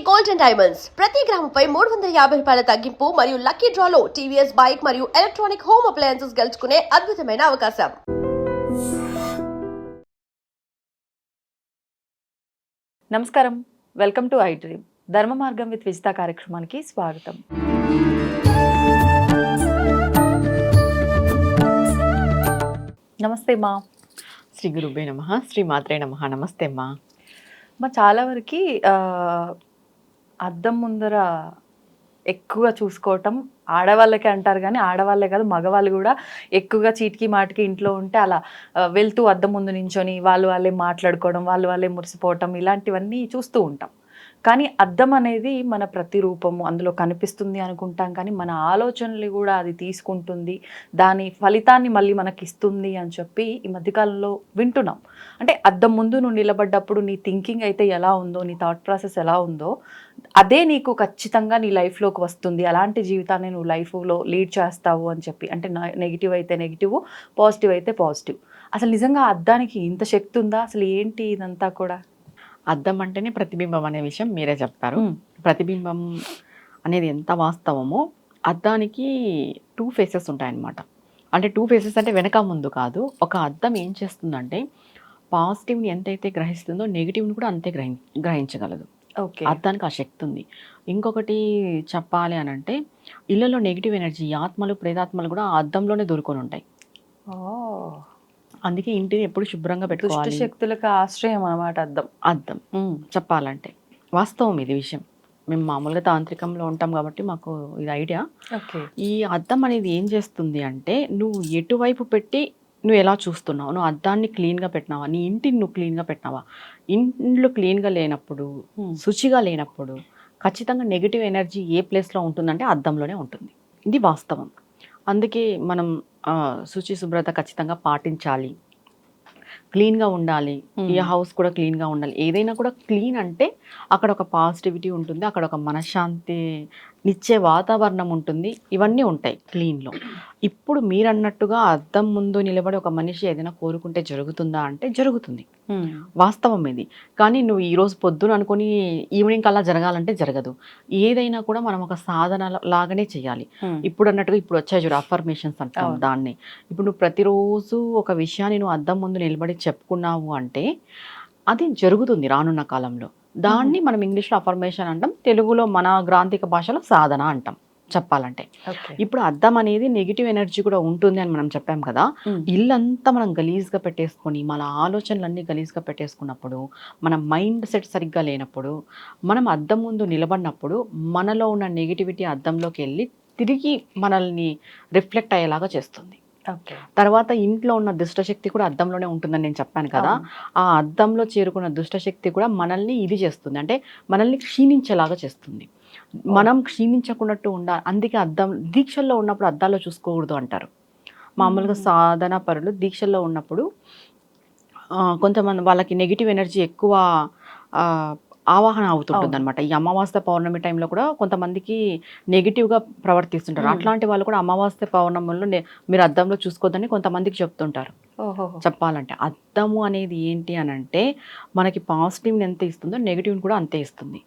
Gold and diamonds ప్రతి గ్రాముపై 350 రూపాయల తగ్గింపు మరియు లక్కీ డ్రాలో టీవీఎస్ బైక్ మరియు ఎలక్ట్రానిక్ హోమ్ అప్లయన్సెస్ గెలుచుకునే అద్భుతమైన అవకాశం. నమస్కారం, వెల్కమ్ టు ఐ డ్రీమ్. ధర్మ మార్గం విత్ విజిత కార్యక్రమానికి స్వాగతం. నమస్తే మా. శ్రీ గురువే నమః, శ్రీ మాత్రే నమః. నమస్తే అమ్మా. చాలా వరకు అద్దం ముందర ఎక్కువగా చూసుకోవటం ఆడవాళ్ళకే అంటారు, కానీ ఆడవాళ్ళే కాదు మగవాళ్ళు కూడా ఎక్కువగా చీటికి మాటికి ఇంట్లో ఉంటే అలా వెళ్తూ అద్దం ముందు నించొని వాళ్ళే మాట్లాడుకోవడం, వాళ్ళే మురిసిపోవటం, ఇలాంటివన్నీ చూస్తూ ఉంటాం. కానీ అద్దం అనేది మన ప్రతిరూపము, అందులో కనిపిస్తుంది అనుకుంటాం, కానీ మన ఆలోచనలు కూడా అది తీసుకుంటుంది, దాని ఫలితాన్ని మళ్ళీ మనకి ఇస్తుంది అని చెప్పి ఈ మధ్యకాలంలో వింటున్నాం. అంటే అద్దం ముందు నువ్వు నిలబడ్డప్పుడు నీ థింకింగ్ అయితే ఎలా ఉందో, నీ థాట్ ప్రాసెస్ ఎలా ఉందో అదే నీకు ఖచ్చితంగా నీ లైఫ్లోకి వస్తుంది, అలాంటి జీవితాన్ని నువ్వు లైఫ్లో లీడ్ చేస్తావు అని చెప్పి. అంటే నెగిటివ్ అయితే నెగిటివ్, పాజిటివ్ అయితే పాజిటివ్. అసలు నిజంగా అద్దానికి ఇంత శక్తి ఉందా? అసలు ఏంటి ఇదంతా కూడా? అద్దం అంటేనే ప్రతిబింబం అనే విషయం మీరే చెప్తారు. ప్రతిబింబం అనేది ఎంత వాస్తవమో, అద్దానికి 2 ఫేసెస్ ఉంటాయన్నమాట. అంటే 2 ఫేసెస్ అంటే వెనక ముందు కాదు. ఒక అద్దం ఏం చేస్తుందంటే పాజిటివ్ని ఎంతైతే గ్రహిస్తుందో నెగిటివ్ని కూడా అంతే గ్రహించగలదు. ఓకే, అద్దానికి ఆ శక్తి ఉంది. ఇంకొకటి చెప్పాలి అని అంటే, ఇళ్ళలో నెగిటివ్ ఎనర్జీ, ఆత్మలు ప్రేతాత్మలు కూడా ఆ అద్దంలోనే దూరుకొని ఉంటాయి. అందుకే ఇంటిని ఎప్పుడు శుభ్రంగా పెట్టుకోవాలి. దుష్ట శక్తులకు ఆశ్రయం అన్నమాట అద్దం చెప్పాలంటే వాస్తవం ఇది విషయం. మేము మామూలుగా తాంత్రికంలో ఉంటాం కాబట్టి మాకు ఇది ఐడియా. ఈ అద్దం అనేది ఏం చేస్తుంది అంటే, నువ్వు ఎటువైపు పెట్టి నువ్వు ఎలా చూస్తున్నావు, నువ్వు అద్దాన్ని క్లీన్గా పెట్టినావా, నీ ఇంటిని నువ్వు క్లీన్గా పెట్టినావా. ఇంట్లో క్లీన్గా లేనప్పుడు, శుచిగా లేనప్పుడు ఖచ్చితంగా నెగిటివ్ ఎనర్జీ ఏ ప్లేస్లో ఉంటుందంటే అద్దంలోనే ఉంటుంది. ఇది వాస్తవం. అందుకే మనం శుచి శుభ్రత ఖచ్చితంగా పాటించాలి, క్లీన్గా ఉండాలి, ఈ హౌస్ కూడా క్లీన్గా ఉండాలి. ఏదైనా కూడా క్లీన్ అంటే అక్కడ ఒక పాజిటివిటీ ఉంటుంది, అక్కడ ఒక మనశ్శాంతి నిచ్చే వాతావరణం ఉంటుంది, ఇవన్నీ ఉంటాయి క్లీన్లో. ఇప్పుడు మీరు అన్నట్టుగా అద్దం ముందు నిలబడి ఒక మనిషి ఏదైనా కోరుకుంటే జరుగుతుందా అంటే జరుగుతుంది, వాస్తవం ఇది. కానీ నువ్వు ఈరోజు పొద్దున అనుకుని ఈవినింగ్ అలా జరగాలంటే జరగదు. ఏదైనా కూడా మనం ఒక సాధన లాగానే చేయాలి. ఇప్పుడు అన్నట్టుగా ఇప్పుడు వచ్చాయి చూడు అఫర్మేషన్స్ అంటాం దాన్ని. ఇప్పుడు నువ్వు ప్రతిరోజు ఒక విషయాన్ని నువ్వు అద్దం ముందు నిలబడి చెప్పుకున్నావు అంటే అది జరుగుతుంది రానున్న కాలంలో. దాన్ని మనం ఇంగ్లీష్లో అఫర్మేషన్ అంటాం, తెలుగులో మన గ్రాంథిక భాషలో సాధన అంటాం చెప్పాలంటే. ఇప్పుడు అద్దం అనేది నెగిటివ్ ఎనర్జీ కూడా ఉంటుంది అని మనం చెప్పాం కదా. ఇల్లంతా మనం గలీజ్గా పెట్టేసుకొని, మన ఆలోచనలన్నీ గలీజ్గా పెట్టేసుకున్నప్పుడు, మన మైండ్ సెట్ సరిగ్గా లేనప్పుడు, మనం అద్దం ముందు నిలబడినప్పుడు మనలో ఉన్న నెగిటివిటీ అద్దంలోకి వెళ్ళి తిరిగి మనల్ని రిఫ్లెక్ట్ అయ్యేలాగా చేస్తుంది. తర్వాత ఇంట్లో ఉన్న దుష్టశక్తి కూడా అద్దంలోనే ఉంటుందని నేను చెప్పాను కదా. ఆ అద్దంలో చేరుకున్న దుష్టశక్తి కూడా మనల్ని ఇది చేస్తుంది, అంటే మనల్ని క్షీణించేలాగా చేస్తుంది. మనం క్షీణించకున్నట్టు ఉండాలి. అందుకే అద్దం దీక్షల్లో ఉన్నప్పుడు అద్దాల్లో చూసుకోకూడదు అంటారు. మామూలుగా సాధన పరులు దీక్షల్లో ఉన్నప్పుడు కొంతమంది వాళ్ళకి నెగిటివ్ ఎనర్జీ ఎక్కువ ఆవాహన అవుతుంటుంది అనమాట. ఈ అమావాస్య పౌర్ణమి టైంలో కూడా కొంతమందికి నెగిటివ్గా ప్రవర్తిస్తుంటారు. అట్లాంటి వాళ్ళు కూడా అమావాస్య పౌర్ణమిలో మీరు అద్దంలో చూసుకోవద్దని కొంతమందికి చెప్తుంటారు. చెప్పాలంటే అద్దము అనేది ఏంటి అని అంటే మనకి పాజిటివ్ని ఎంత ఇస్తుందో నెగిటివ్ని కూడా అంతే ఇస్తుంది.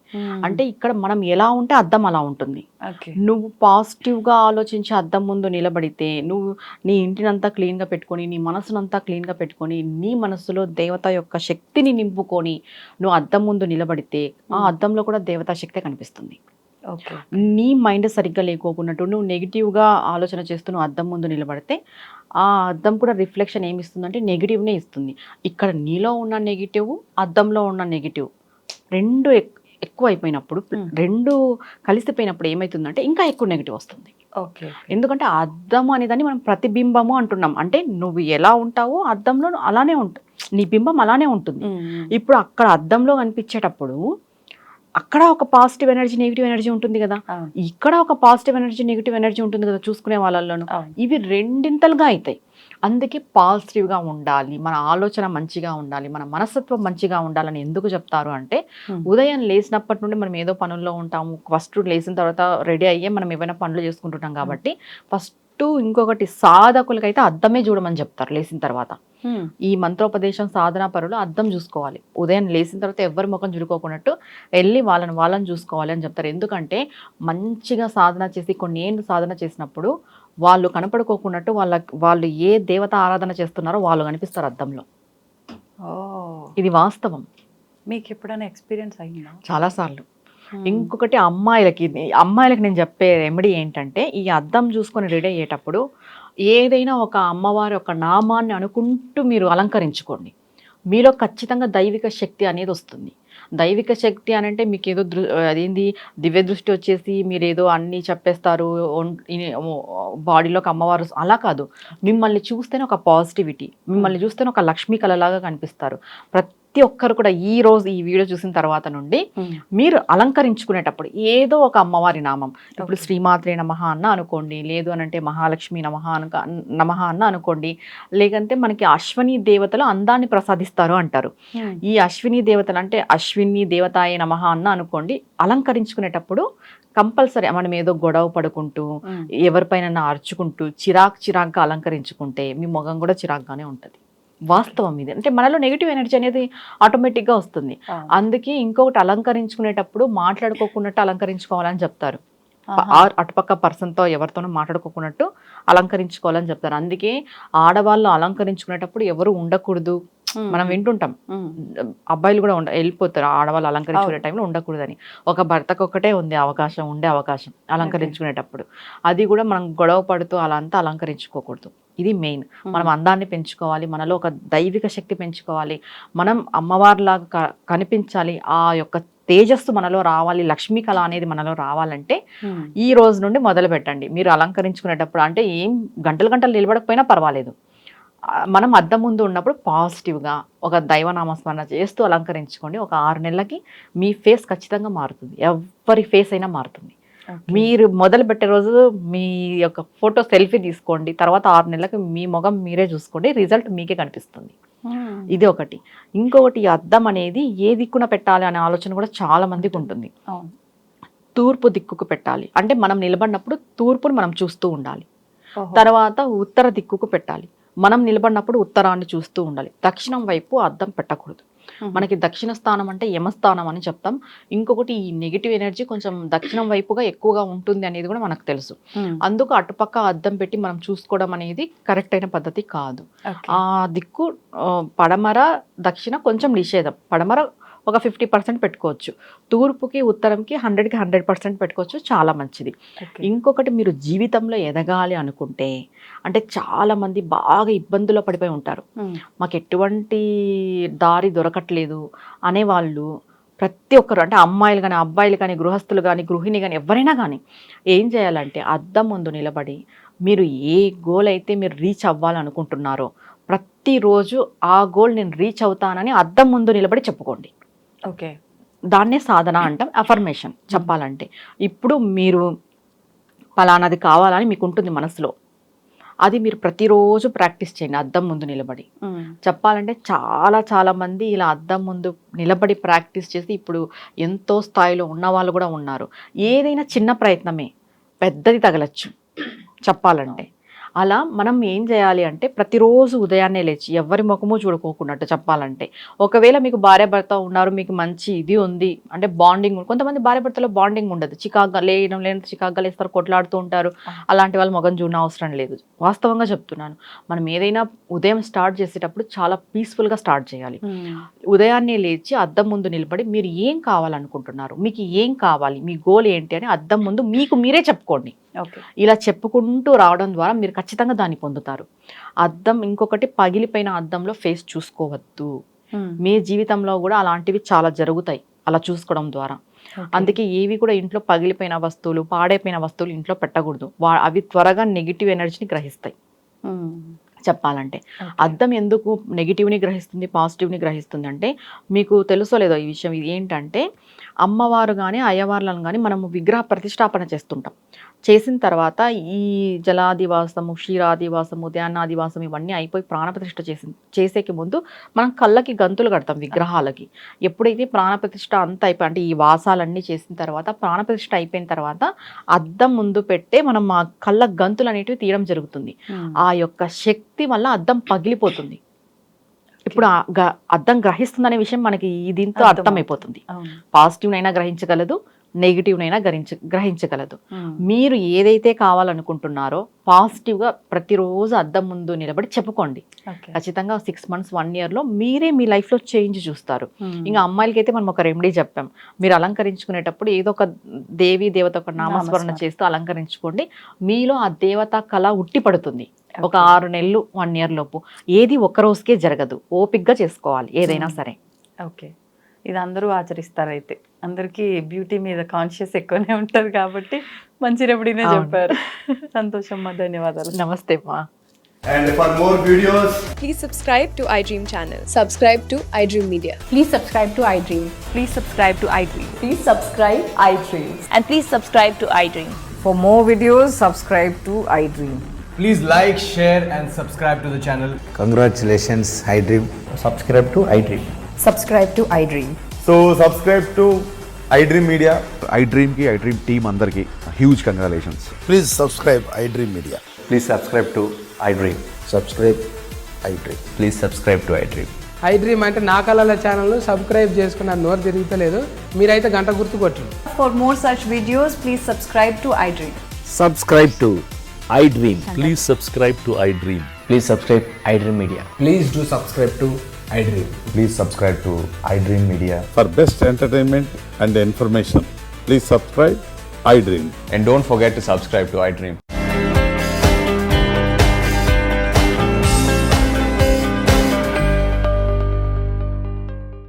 అంటే ఇక్కడ మనం ఎలా ఉంటే అద్దం అలా ఉంటుంది. నువ్వు పాజిటివ్గా ఆలోచించి అద్దం ముందు నిలబడితే, నువ్వు నీ ఇంటినంతా క్లీన్గా పెట్టుకొని, నీ మనసునంతా క్లీన్గా పెట్టుకొని, నీ మనసులో దేవత యొక్క శక్తిని నింపుకొని నువ్వు అద్దం ముందు నిలబడితే ఆ అద్దంలో కూడా దేవతా శక్తి కనిపిస్తుంది. నీ మైండ్ సరిగ్గా లేకోకున్నట్టు నువ్వు నెగిటివ్గా ఆలోచన చేస్తూ నువ్వు అద్దం ముందు నిలబడితే ఆ అద్దం కూడా రిఫ్లెక్షన్ ఏమి ఇస్తుందంటే నెగిటివ్నే ఇస్తుంది. ఇక్కడ నీలో ఉన్న నెగిటివ్, అద్దంలో ఉన్న నెగిటివ్ రెండు ఎక్కువ అయిపోయినప్పుడు, రెండు కలిసిపోయినప్పుడు ఏమవుతుందంటే ఇంకా ఎక్కువ నెగిటివ్ వస్తుంది. ఎందుకంటే అద్దం అనేదాన్ని మనం ప్రతిబింబము అంటున్నాం. అంటే నువ్వు ఎలా ఉంటావో అద్దంలో అలానే ఉంటుంది, నీ బింబం అలానే ఉంటుంది. ఇప్పుడు అక్కడ అద్దంలో కనిపించేటప్పుడు అక్కడ ఒక పాజిటివ్ ఎనర్జీ, నెగిటివ్ ఎనర్జీ ఉంటుంది కదా, ఇక్కడ ఒక పాజిటివ్ ఎనర్జీ, నెగిటివ్ ఎనర్జీ ఉంటుంది కదా చూసుకునే వాళ్ళలోనూ. ఇవి రెండింతలుగా అవుతాయి. అందుకే పాజిటివ్గా ఉండాలి, మన ఆలోచన మంచిగా ఉండాలి, మన మనస్తత్వం మంచిగా ఉండాలని ఎందుకు చెప్తారు అంటే, ఉదయం లేచినప్పటి నుండి మనం ఏదో పనుల్లో ఉంటాము. ఫస్ట్ లేచిన తర్వాత రెడీ అయ్యే మనం ఏమైనా పనులు చేసుకుంటుంటాం కాబట్టి ఫస్ట్ ఇంకొకటి సాధకులకైతే అద్దమే చూడమని చెప్తారు లేచిన తర్వాత. ఈ మంత్రోపదేశం సాధనా పరులు అద్దం చూసుకోవాలి. ఉదయం లేచిన తర్వాత ఎవరి ముఖం చూడుకోకున్నట్టు వెళ్ళి వాళ్ళని చూసుకోవాలి అని చెప్తారు. ఎందుకంటే మంచిగా సాధన చేసి కొన్ని ఏళ్ళు సాధన చేసినప్పుడు వాళ్ళు కనపడుకోకున్నట్టు వాళ్ళు ఏ దేవత ఆరాధన చేస్తున్నారో వాళ్ళు కనిపిస్తారు అద్దంలో. ఇది వాస్తవం. మీకు ఎప్పుడైనా ఎక్స్పీరియన్స్ అయ్యిందా? చాలాసార్లు. ఇంకొకటి అమ్మాయిలకి నేను చెప్పే రెమెడీ ఏంటంటే, ఈ అద్దం చూసుకొని రెడీ అయ్యేటప్పుడు ఏదైనా ఒక అమ్మవారి ఒక నామాన్ని అనుకుంటూ మీరు అలంకరించుకోండి. మీలో ఖచ్చితంగా దైవిక శక్తి అనేది వస్తుంది. దైవిక శక్తి అని అంటే మీకు ఏదో అదేంది దివ్య దృష్టి వచ్చేసి మీరు ఏదో అన్నీ చెప్పేస్తారు, బాడీలోకి అమ్మవారు అలా కాదు. మిమ్మల్ని చూస్తేనే ఒక పాజిటివిటీ, మిమ్మల్ని చూస్తేనే ఒక లక్ష్మీ కళలాగా కనిపిస్తారు. ప్రతి ఒక్కరు కూడా ఈ వీడియో చూసిన తర్వాత నుండి మీరు అలంకరించుకునేటప్పుడు ఏదో ఒక అమ్మవారి నామం, ఇప్పుడు శ్రీమాత్రే నమః అన్న అనుకోండి, లేదు అని అంటే మహాలక్ష్మి నమః అన్న అనుకోండి, లేకంటే మనకి అశ్విని దేవతలు అందాన్ని ప్రసాదిస్తారు అంటారు. ఈ అశ్విని దేవతలు అంటే అశ్విని దేవతాయ నమః అన్న అనుకోండి. అలంకరించుకునేటప్పుడు కంపల్సరీ మనం ఏదో గొడవ పడుకుంటూ ఎవరిపైన అరుచుకుంటూ చిరాగ్గా అలంకరించుకుంటే మీ ముఖం కూడా చిరాగ్గానే ఉంటుంది. వాస్తవం ఇది. అంటే మనలో నెగిటివ్ ఎనర్జీ అనేది ఆటోమేటిక్గా వస్తుంది. అందుకే ఇంకొకటి అలంకరించుకునేటప్పుడు మాట్లాడుకోకున్నట్టు అలంకరించుకోవాలని చెప్తారు. అటుపక్క పర్సన్తో ఎవరితోనూ మాట్లాడుకోకున్నట్టు అలంకరించుకోవాలని చెప్తారు. అందుకే ఆడవాళ్ళు అలంకరించుకునేటప్పుడు ఎవరు ఉండకూడదు. మనం వింటుంటాం అబ్బాయిలు కూడా వెళ్ళిపోతారు ఆడవాళ్ళు అలంకరించుకునే టైంలో ఉండకూడదని. ఒక భర్తకు ఒకటే ఉండే అవకాశం అలంకరించుకునేటప్పుడు. అది కూడా మనం గొడవ పడుతూ అలా అంతా అలంకరించుకోకూడదు. ఇది మెయిన్. మనం అందాన్ని పెంచుకోవాలి, మనలో ఒక దైవిక శక్తి పెంచుకోవాలి, మనం అమ్మవారిలాగా కనిపించాలి, ఆ యొక్క తేజస్సు మనలో రావాలి, లక్ష్మీ కళ అనేది మనలో రావాలంటే ఈ రోజు నుండి మొదలు పెట్టండి. మీరు అలంకరించుకునేటప్పుడు అంటే ఏం గంటలు నిలబడకపోయినా పర్వాలేదు, మనం అద్దం ముందు ఉన్నప్పుడు పాజిటివ్గా ఒక దైవనామస్మరణ చేస్తూ అలంకరించుకోండి. ఒక 6 నెలలకి మీ ఫేస్ ఖచ్చితంగా మారుతుంది. ఎవరి ఫేస్ అయినా మారుతుంది. మీరు మొదలు పెట్టే రోజు మీ యొక్క ఫోటో సెల్ఫీ తీసుకోండి, తర్వాత 6 నెలలకు మీ ముఖం మీరే చూసుకోండి, రిజల్ట్ మీకే కనిపిస్తుంది. ఇది ఒకటి. ఇంకొకటి అద్దం అనేది ఏ దిక్కున పెట్టాలి అనే ఆలోచన కూడా చాలా మందికి ఉంటుంది. తూర్పు దిక్కుకు పెట్టాలి అంటే మనం నిలబడినప్పుడు తూర్పును మనం చూస్తూ ఉండాలి. తర్వాత ఉత్తర దిక్కుకు పెట్టాలి, మనం నిలబడినప్పుడు ఉత్తరాన్ని చూస్తూ ఉండాలి. దక్షిణం వైపు అద్దం పెట్టకూడదు. మనకి దక్షిణ స్థానం అంటే యమస్థానం అని చెప్తాం. ఇంకొకటి ఈ నెగిటివ్ ఎనర్జీ కొంచెం దక్షిణం వైపుగా ఎక్కువగా ఉంటుంది అనేది కూడా మనకు తెలుసు. అందుకు అటుపక్క అద్దం పెట్టి మనం చూసుకోవడం అనేది కరెక్ట్ అయిన పద్ధతి కాదు. ఆ దిక్కు పడమర దక్షిణ కొంచెం నిషేధం. పడమర ఒక 50% పెట్టుకోవచ్చు, తూర్పుకి ఉత్తరంకి 100కి 100% పెట్టుకోవచ్చు, చాలా మంచిది. ఇంకొకటి మీరు జీవితంలో ఎదగాలి అనుకుంటే అంటే చాలా మంది బాగా ఇబ్బందుల్లో పడిపోయి ఉంటారు, మాకు ఎటువంటి దారి దొరకట్లేదు అనేవాళ్ళు ప్రతి ఒక్కరు అంటే అమ్మాయిలు కానీ అబ్బాయిలు కానీ గృహస్థులు కానీ గృహిణి కానీ ఎవరైనా కానీ ఏం చేయాలంటే అద్దం ముందు నిలబడి మీరు ఏ గోల్ అయితే మీరు రీచ్ అవ్వాలనుకుంటున్నారో ప్రతిరోజు ఆ గోల్ నేను రీచ్ అవుతానని అద్దం ముందు నిలబడి చెప్పుకోండి. ఓకే, దాన్నే సాధన అంటాం, అఫర్మేషన్ చెప్పాలంటే. ఇప్పుడు మీరు పలానాది కావాలని మీకు ఉంటుంది మనసులో, అది మీరు ప్రతిరోజు ప్రాక్టీస్ చేయండి అద్దం ముందు నిలబడి. చెప్పాలంటే చాలా మంది ఇలా అద్దం ముందు నిలబడి ప్రాక్టీస్ చేసి ఇప్పుడు ఎంతో స్థాయిలో ఉన్న వాళ్ళు కూడా ఉన్నారు. ఏదైనా చిన్న ప్రయత్నమే పెద్దది తగలచ్చు చెప్పాలంటే. అలా మనం ఏం చేయాలి అంటే ప్రతిరోజు ఉదయాన్నే లేచి ఎవరి ముఖము చూడుకోకున్నట్టు చెప్పాలంటే, ఒకవేళ మీకు భార్య భర్త ఉన్నారు, మీకు మంచి ఇది ఉంది అంటే బాండింగ్, కొంతమంది భార్య భర్తలో బాండింగ్ ఉండదు, చికాగ్గా లేని చికాగ్గా లేస్తారు, కొట్లాడుతూ ఉంటారు, అలాంటి వాళ్ళు ముఖం చూడడం అవసరం లేదు. వాస్తవంగా చెప్తున్నాను, మనం ఏదైనా ఉదయం స్టార్ట్ చేసేటప్పుడు చాలా పీస్ఫుల్గా స్టార్ట్ చేయాలి. ఉదయాన్నే లేచి అద్దం ముందు నిలబడి మీరు ఏం కావాలనుకుంటున్నారు, మీకు ఏం కావాలి, మీ గోల్ ఏంటి అని అద్దం ముందు మీకు మీరే చెప్పుకోండి. ఇలా చెప్పుకుంటూ రావడం ద్వారా మీరు ఖచ్చితంగా దాన్ని పొందుతారు. అద్దం ఇంకొకటి, పగిలిపోయిన అద్దంలో ఫేస్ చూసుకోవద్దు. మీ జీవితంలో కూడా అలాంటివి చాలా జరుగుతాయి అలా చూసుకోవడం ద్వారా. అందుకే ఏవి కూడా ఇంట్లో పగిలిపోయిన వస్తువులు పాడైపోయిన వస్తువులు ఇంట్లో పెట్టకూడదు. అవి త్వరగా నెగిటివ్ ఎనర్జీని గ్రహిస్తాయి చెప్పాలంటే. అద్దం ఎందుకు నెగిటివ్ని గ్రహిస్తుంది పాజిటివ్ని గ్రహిస్తుంది అంటే మీకు తెలుసో లేదో ఈ విషయం. ఇది ఏంటంటే అమ్మవారు కానీ అయ్యవార్లను కానీ మనము విగ్రహ ప్రతిష్టాపన చేస్తుంటాం. చేసిన తర్వాత ఈ జలాదివాసము, క్షీరాదివాసము, ధ్యానాదివాసం ఇవన్నీ అయిపోయి ప్రాణప్రతిష్ఠ చేసేకి ముందు మనం కళ్ళకి గంతులు కడతాం విగ్రహాలకి. ఎప్పుడైతే ప్రాణప్రతిష్ఠ అంతా అయిపోయి అంటే ఈ వాసాలన్నీ చేసిన తర్వాత ప్రాణప్రతిష్ఠ అయిపోయిన తర్వాత అద్దం ముందు పెట్టే మనం ఆ కళ్ళ గంతులు అనేటివి తీయడం జరుగుతుంది. ఆ యొక్క శక్తి వల్ల అద్దం పగిలిపోతుంది. ఇప్పుడు అద్దం గ్రహిస్తుందనే విషయం మనకి దీంతో అర్థమైపోతుంది. పాజిటివ్ నైనా గ్రహించగలదు, నెగిటివ్ నైనా గ్రహించగలదు. మీరు ఏదైతే కావాలనుకుంటున్నారో పాజిటివ్గా ప్రతిరోజు అద్దం ముందు నిలబడి చెప్పుకోండి. ఖచ్చితంగా 6 months 1 yearలో మీరే మీ లైఫ్లో చేంజ్ చూస్తారు. ఇంకా అమ్మాయిలకి అయితే మనం ఒక రెమెడీ చెప్పాం, మీరు అలంకరించుకునేటప్పుడు ఏదో ఒక దేవి దేవత ఒక నామస్మరణ చేస్తూ అలంకరించుకోండి. మీలో ఆ దేవత కళ ఉట్టి పడుతుంది. ఒక 6 నెలలు 1 year లోపు. ఏది ఒక్క రోజుకే జరగదు, ఓపిక్గా చేసుకోవాలి ఏదైనా సరే. ఓకే, ఇది అందరూ ఆచరిస్తారు. అయితే అందరికీ బ్యూటీ మీద కాన్షియస్ ఎక్కువనే ఉంటుంది కాబట్టి మంచి రెమెడీనే చెప్పారు. సంతోషం మా, ధన్యవాదాలు. నమస్తే మా. And for more videos, Please subscribe to iDream channel. Subscribe to iDream Media. Please subscribe to iDream. Please subscribe to iDream. Please subscribe iDream. And please subscribe to iDream. For more videos, subscribe to iDream. please like, share and subscribe to the channel. Congratulations, iDream. Subscribe to iDream. Subscribe to iDream. So subscribe to iDream Media. iDream ki iDream team andarki huge congratulations. Please subscribe iDream Media. Please subscribe to iDream. Subscribe iDream. Please subscribe to iDream. iDream అంటే నా కళల channel subscribe చేసుకున్న నోరు తిరుగుతలేదు, మీరైతే గంట గుర్తు కొట్టండి. For more such videos, please subscribe to iDream. Subscribe to iDream. Please subscribe to iDream. Please subscribe iDream Media. Please do subscribe to iDream. Please subscribe to iDream Media. For best entertainment and information, please subscribe iDream. And don't forget to subscribe to iDream.